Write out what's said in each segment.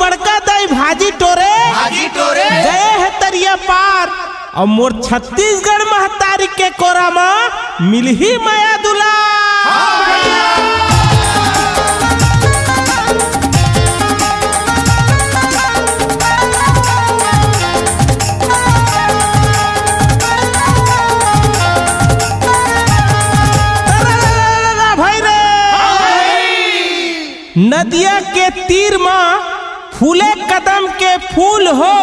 बड़का दाई भाजी टोरे गए है तरिया पार और मोर छत्तीसगढ़ महतारी के कोरा में मिलही माया दुला। नदिया के तीर में फूले कदम के फूल हो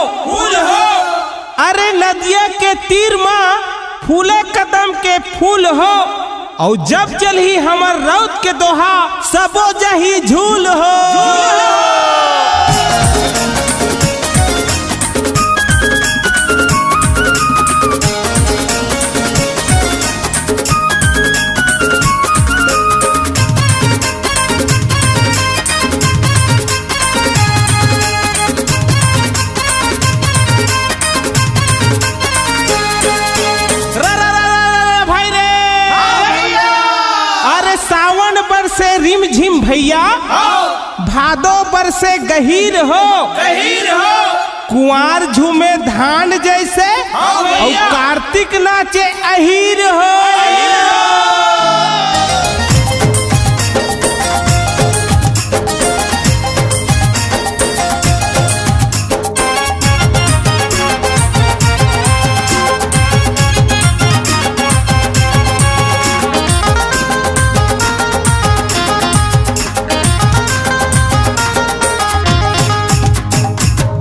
अरे नदिया के तीर में फूले कदम के फूल हो और जब चलही हमर रौद के दोहा सबो जही झूल हो। से रिम झिम भैया भादो बरसे गहीर हो कुंवार झूमे धान जैसे और कार्तिक नाचे अहीर हो।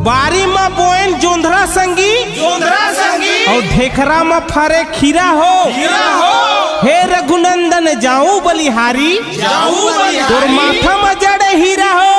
बारी में बोएन जोंधरा संगी और ढेखरा में फरे खीरा हो हे रघुनंदन जाऊं बलिहारी तोर माथा में जड़े हीरा हो।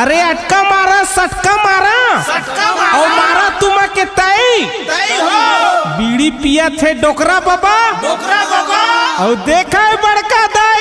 अरे अटका मारा सटका मारा और मारा तुम के तई बीड़ी पिया थे डोकरा बाबा और देखा है बड़का दाई।